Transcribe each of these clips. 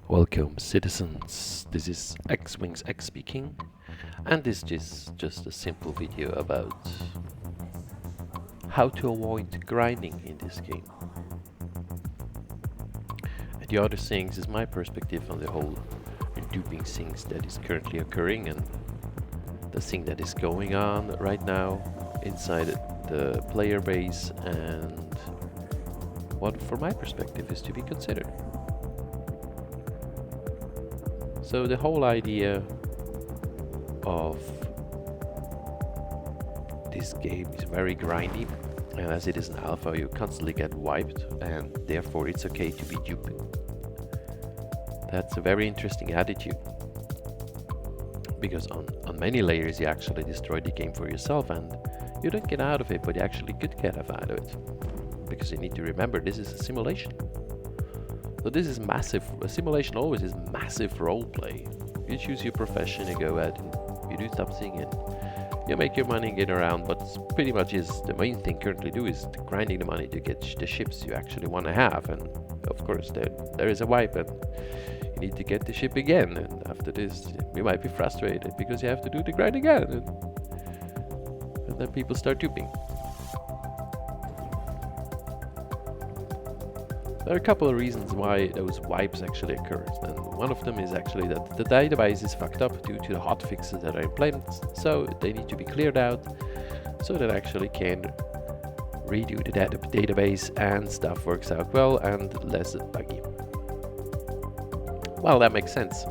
Welcome, citizens. This is X-Wings X speaking, and this is just a simple video about how to avoid grinding in this game. And the other things is my perspective on the whole duping things that is currently occurring and the thing that is going on right now inside the player base, and what, from my perspective, is to be considered. So the whole idea of this game is very grindy, and as it is an alpha, you constantly get wiped, and therefore it's okay to be duping. That's a very interesting attitude, because on many layers you actually destroy the game for yourself, and you don't get out of it, but you actually could get out of it, because you need to remember this is a simulation. So this is massive. A simulation always is massive role play. You choose your profession, you go out and you do something, and you make your money and get around. But pretty much is the main thing currently do is grinding the money to get the ships you actually want to have. And of course there is a wipe, and you need to get the ship again. And after this, you might be frustrated because you have to do the grind again, and then people start duping. There are a couple of reasons why those wipes actually occur, and one of them is actually that the database is fucked up due to the hotfixes that are implemented, so they need to be cleared out so that actually can redo the database and stuff works out well and less buggy. Well, that makes sense,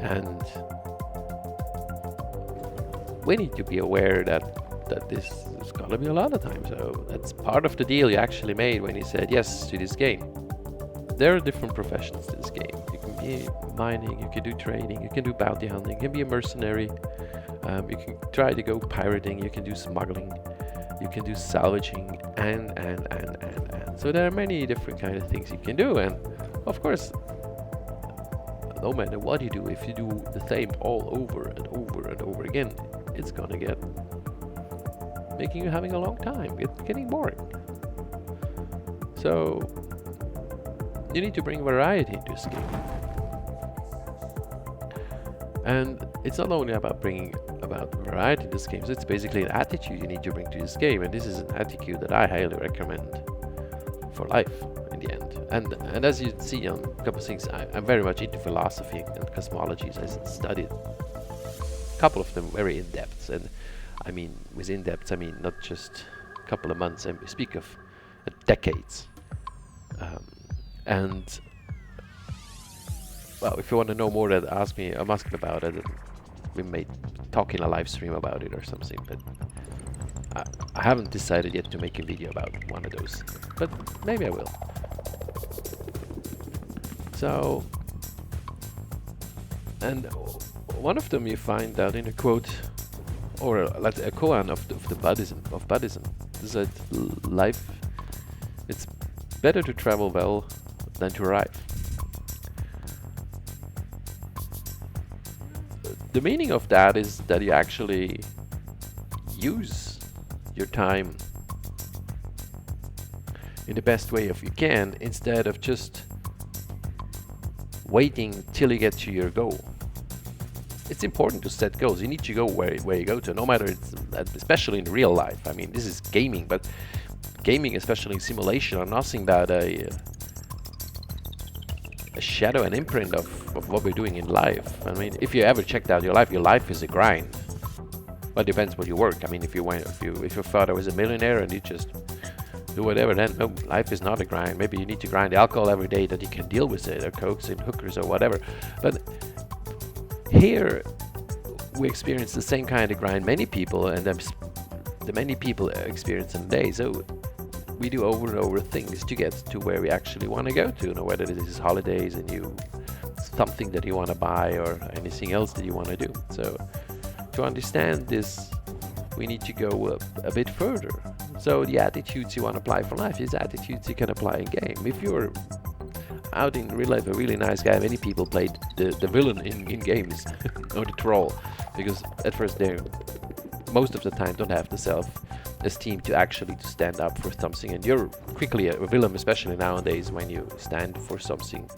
and we need to be aware that this is gonna be a lot of time. So that's part of the deal you actually made when you said yes to this game. There are different professions to this game. You can be mining, you can do trading, you can do bounty hunting, you can be a mercenary, you can try to go pirating, you can do smuggling, you can do salvaging, and. So there are many different kind of things you can do, and of course, no matter what you do, if you do the same all over and over and over again, it's gonna get making you having a long time, getting boring. So you need to bring variety into this game, and it's not only about bringing about variety in this game. So it's basically an attitude you need to bring to this game, and this is an attitude that I highly recommend for life in the end. And as you see on a couple of things, I'm very much into philosophy and cosmologies. I studied a couple of them very in depth, and I mean, with in-depth, I mean not just a couple of months, I speak of decades. And, well, if you want to know more, ask me about it, and we may talk in a live stream about it or something, but I haven't decided yet to make a video about one of those, but maybe I will. So, and one of them you find out in a quote, or a koan of the Buddhism is that life, it's better to travel well than to arrive. The meaning of that is that you actually use your time in the best way if you can, instead of just waiting till you get to your goal. It's important to set goals. You need to go where you go to, no matter it's, especially in real life. I mean, this is gaming, but gaming, especially in simulation, are nothing but a shadow and imprint of what we're doing in life. I mean, if you ever checked out your life is a grind. Well, it depends what you work. I mean, if your father was a millionaire and you just do whatever, then no, life is not a grind. Maybe you need to grind alcohol every day that you can deal with it, or cokes and hookers or whatever. But here we experience the same kind of grind many people, and the many people experience in a day. So we do over and over things to get to where we actually want to go to, you know, whether this is holidays and something that you want to buy or anything else that you want to do. So to understand this, we need to go a bit further. So the attitudes you want to apply for life is attitudes you can apply in game. If you're out in real life a really nice guy, many people played the villain in games or the troll, because at first they most of the time don't have the esteem to actually to stand up for something. And you're quickly a villain, especially nowadays, when you stand for something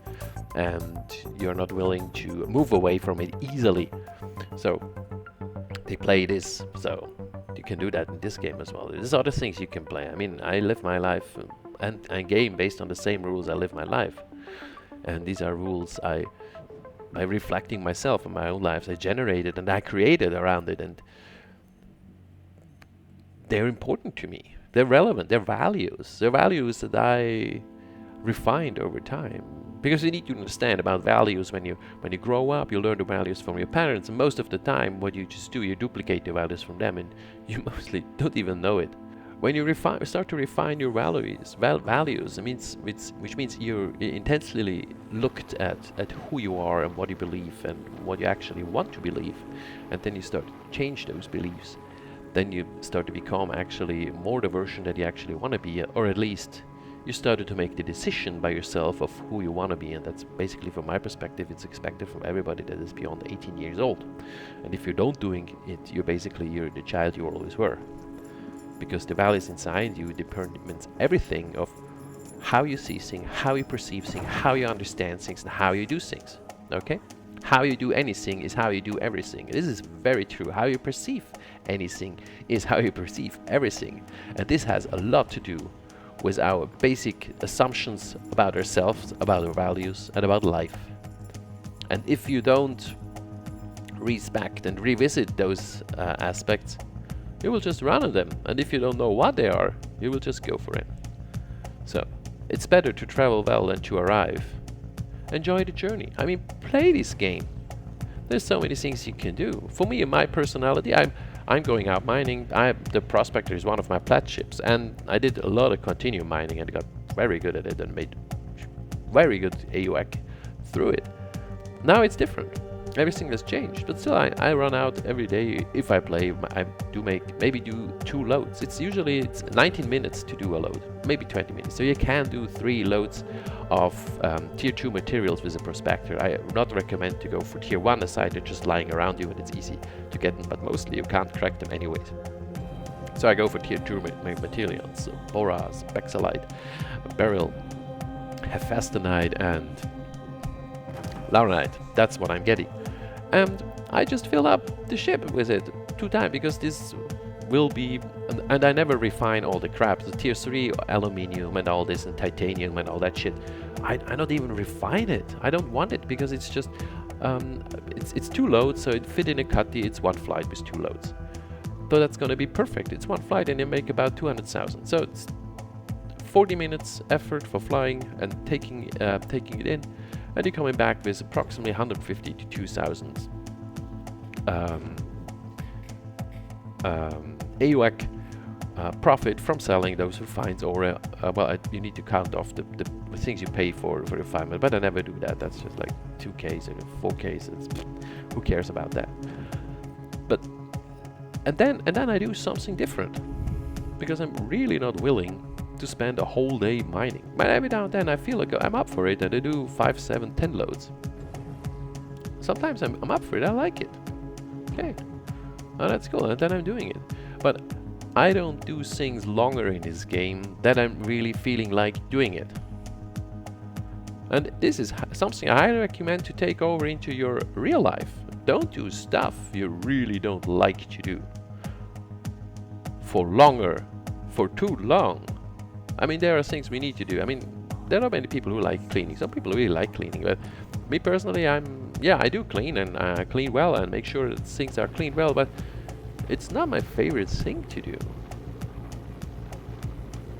and you're not willing to move away from it easily. So they play this, so you can do that in this game as well. There's other things you can play. I mean, I live my life and game based on the same rules I live my life. And these are rules by reflecting myself and my own lives I generated and I created around it, and they're important to me. They're relevant. They're values. They're values that I refined over time. Because you need to understand about values when you grow up, you learn the values from your parents, and most of the time what you just do, you duplicate the values from them, and you mostly don't even know it. When you start to refine your values, which means you're intensely looked at who you are and what you believe and what you actually want to believe, and then you start to change those beliefs. Then you start to become actually more the version that you actually want to be, or at least you started to make the decision by yourself of who you want to be, and that's basically, from my perspective, it's expected from everybody that is beyond 18 years old. And if you don't doing it, you're the child you always were. Because the values inside you determines everything of how you see things, how you perceive things, how you understand things, and how you do things. Okay? How you do anything is how you do everything. This is very true. How you perceive anything is how you perceive everything. And this has a lot to do with our basic assumptions about ourselves, about our values, and about life. And if you don't respect and revisit those aspects, you will just run on them. And if you don't know what they are, you will just go for it. So it's better to travel well than to arrive. Enjoy the journey. I mean, play this game. There's so many things you can do. For me and my personality, I'm going out mining. The Prospector is one of my flagships, and I did a lot of continuum mining and got very good at it and made very good AUAC through it. Now it's different. Everything has changed, but still I run out every day. If I play, I do maybe do 2 loads. It's 19 minutes to do a load, maybe 20 minutes. So you can do 3 loads of tier 2 materials with a Prospector. I would not recommend to go for tier 1 aside. They're just lying around you and it's easy to get them, but mostly you can't crack them anyways. So I go for tier 2 materials, so boras, bexalite, beryl, hephaestonite, and lauronite. That's what I'm getting. And I just fill up the ship with it 2 times, because this will be, and I never refine all the crap. The tier 3 aluminium and all this and titanium and all that shit, I don't even refine it. I don't want it, because it's just it's 2 loads, so it fit in a cutty. It's 1 flight with 2 loads, so that's gonna be perfect. It's 1 flight and you make about 200,000, so it's 40 minutes effort for flying and taking it in, and you're coming back with approximately 150 to 2,000 AUAC profit from selling those refined, or you need to count off the things you pay for refinement, but I never do that. That's just like 2Ks and 4Ks. Who cares about that? But and then I do something different, because I'm really not willing to spend a whole day mining. But every now and then I feel like I'm up for it, and I do 5, 7, 10 loads. Sometimes I'm up for it. I like it. Okay, oh, that's cool, and then I'm doing it. But I don't do things longer in this game that I'm really feeling like doing it. And this is something I highly recommend to take over into your real life. Don't do stuff you really don't like to do for too long. I mean, there are things we need to do. I mean, there are many people who like cleaning. Some people really like cleaning, but me personally, I do clean, and clean well and make sure that things are cleaned well, but it's not my favorite thing to do.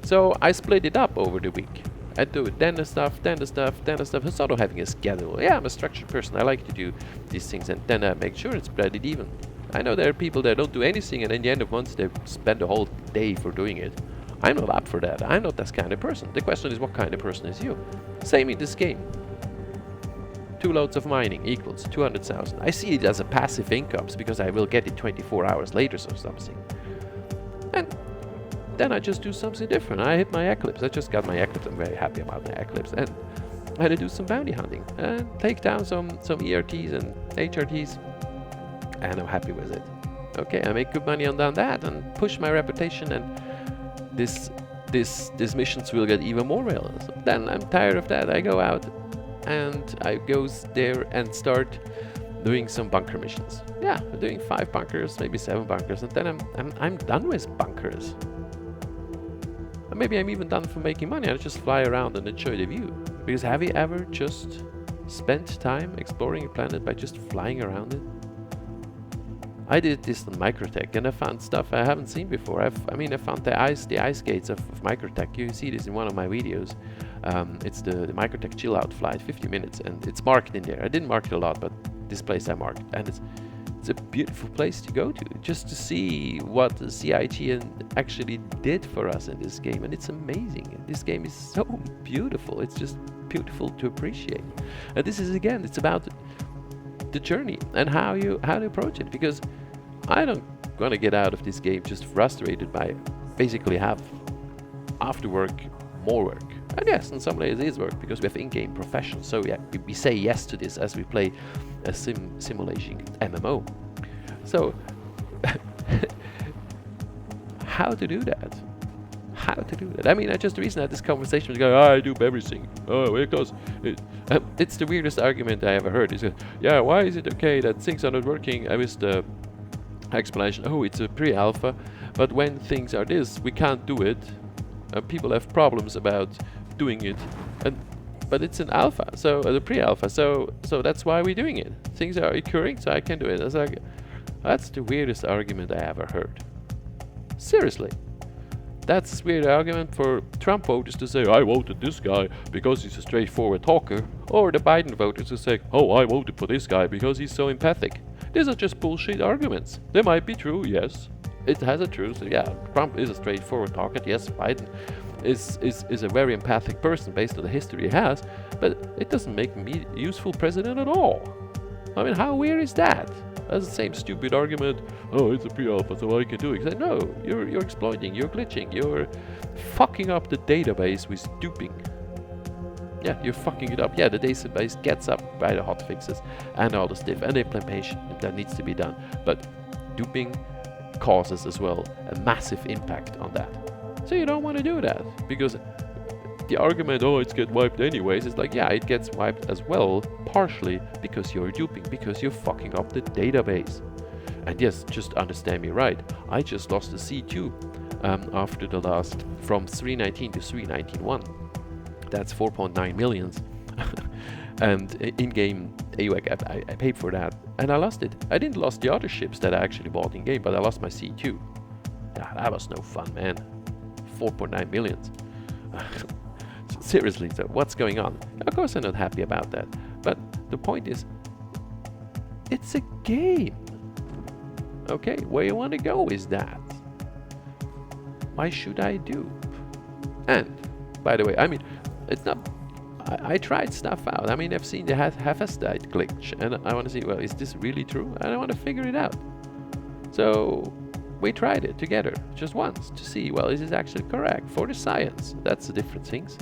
So I split it up over the week. I do then the stuff, then the stuff, then the stuff. Instead of having a schedule. Yeah, I'm a structured person. I like to do these things, and then I make sure it's spread it even. I know there are people that don't do anything, and in the end of months they spend the whole day for doing it. I'm not up for that. I'm not that kind of person. The question is, what kind of person is you? Same in this game. 2 loads of mining equals 200,000. I see it as a passive income, because I will get it 24 hours later or something. And then I just do something different. I hit my eclipse. I just got my eclipse. I'm very happy about my eclipse. And I had to do some bounty hunting and take down some ERTs and HRTs. And I'm happy with it. Okay, I make good money on that and push my reputation, and these missions will get even more real. So then I'm tired of that. I go out and I go there and start doing some bunker missions. Yeah, doing 5 bunkers, maybe 7 bunkers, and then I'm done with bunkers. And maybe I'm even done for making money. I just fly around and enjoy the view. Because have you ever just spent time exploring a planet by just flying around it? I did this on Microtech and I found stuff I haven't seen before. I found the ice gates of Microtech. You see this in one of my videos. It's the Microtech chill out flight, 50 minutes, and it's marked in there. I didn't mark it a lot, but this place I marked, and it's a beautiful place to go to, just to see what the CIG actually did for us in this game, and it's amazing. This game is so beautiful. It's just beautiful to appreciate. And this is, again, it's about the journey and how you approach it, because I don't gonna get out of this game just frustrated by basically have after work more work. And yes, in some ways it is work because we have in-game professionals, so yeah, we say yes to this as we play a simulation MMO. So how to do that? How to do that? I mean, I just recently had this conversation with the guy, I dupe everything. Oh, because it's the weirdest argument I ever heard. He said, yeah, why is it okay that things are not working? I was the explanation, oh, it's a pre-alpha, but when things are this, we can't do it. People have problems about doing it, but it's an alpha, so the pre-alpha, so that's why we're doing it. Things are occurring, so I can do it. I was like, that's the weirdest argument I ever heard. Seriously. That's a weird argument for Trump voters to say, I voted this guy because he's a straightforward talker, or the Biden voters to say, oh, I voted for this guy because he's so empathic. These are just bullshit arguments. They might be true, yes. It has a truth. Yeah, Trump is a straightforward talker. Yes, Biden is a very empathic person based on the history he has, but it doesn't make me a useful president at all. I mean, how weird is that? That's the same stupid argument. Oh, it's a pre-alpha, so I can do it. No, you're exploiting, you're glitching, you're fucking up the database with duping. Yeah, you're fucking it up. Yeah, the database gets up by the hotfixes and all the stuff and the implementation that needs to be done. But duping causes as well a massive impact on that. So you don't want to do that, because the argument, oh, it's get wiped anyways, is like, yeah, it gets wiped as well, partially because you're duping, because you're fucking up the database. And yes, just understand me right, I just lost the C2 after the last, from 319 to 319.1. That's 4.9 millions. And in-game AUAC, I paid for that, and I lost it. I didn't lose the other ships that I actually bought in-game, but I lost my C2. Yeah, that was no fun, man. 4.9 millions. Seriously, so what's going on? Of course I'm not happy about that, but the point is, it's a game. Okay, where you want to go is that. Why should I dupe? And, by the way, I mean, it's not... I tried stuff out. I mean, I've seen the Hephaestus glitch, and I want to see, well, is this really true? And I want to figure it out. So we tried it together just once to see, well, is this actually correct for the science? That's the different things.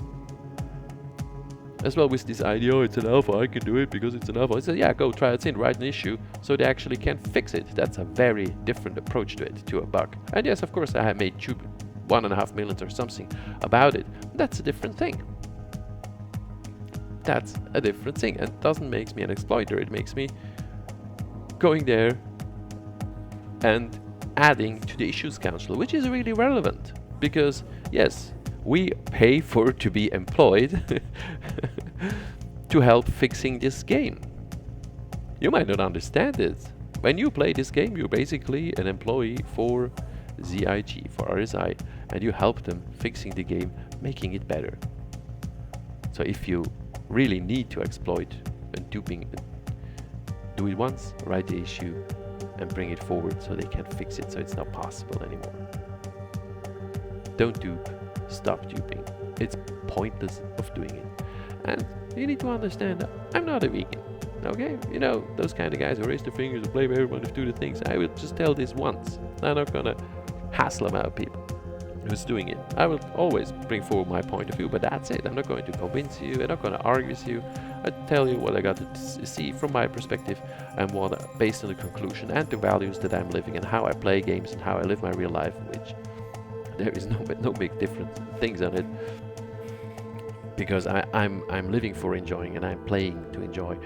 As well with this idea, oh, it's an alpha, I can do it because it's an alpha. I said, yeah, go try it in, write an issue so they actually can fix it. That's a very different approach to it, to a bug. And yes, of course, I have made 1.5 million or something about it. That's a different thing. That's a different thing, and it doesn't make me an exploiter. It makes me going there and adding to the issues council, which is really relevant because yes, we pay for to be employed to help fixing this game. You might not understand it. When you play this game, you're basically an employee for ZIG, for RSI, and you help them fixing the game, making it better. So if you really need to exploit and duping, do it once, write the issue and bring it forward so they can fix it so it's not possible anymore. Don't dupe, stop duping. It's pointless of doing it. And you need to understand that I'm not a vegan, okay? You know, those kind of guys who raise their fingers and blame everyone to do the things. I will just tell this once. I'm not gonna hassle about people who's doing it. I will always bring forward my point of view, but that's it. I'm not going to convince you. I'm not going to argue with you. I tell you what I got to see from my perspective, and what, based on the conclusion and the values that I'm living, and how I play games and how I live my real life, which there is no big different things on it, because I'm living for enjoying and I'm playing to enjoy.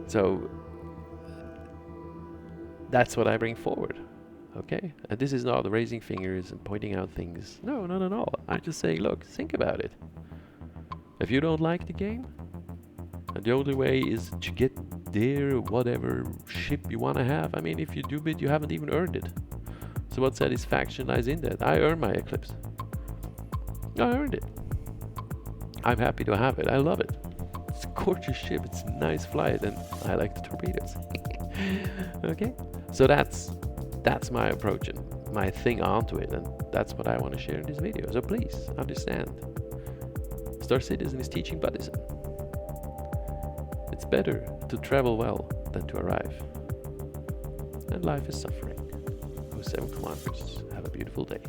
So that's what I bring forward. Okay, and this is not raising fingers and pointing out things. No, not at all. I just say, look, think about it. If you don't like the game, and the only way is to get there, whatever ship you want to have. I mean, if you do it, you haven't even earned it. So what satisfaction lies in that? I earned my Eclipse. I earned it. I'm happy to have it. I love it. It's a gorgeous ship. It's a nice flight, and I like the torpedoes. Okay, so that's my approach and my thing onto it, and that's what I want to share in this video. So please understand, StarCitizen is teaching Buddhism. It's better to travel well than to arrive, and life is suffering. Those 7 commanders. Have a beautiful day.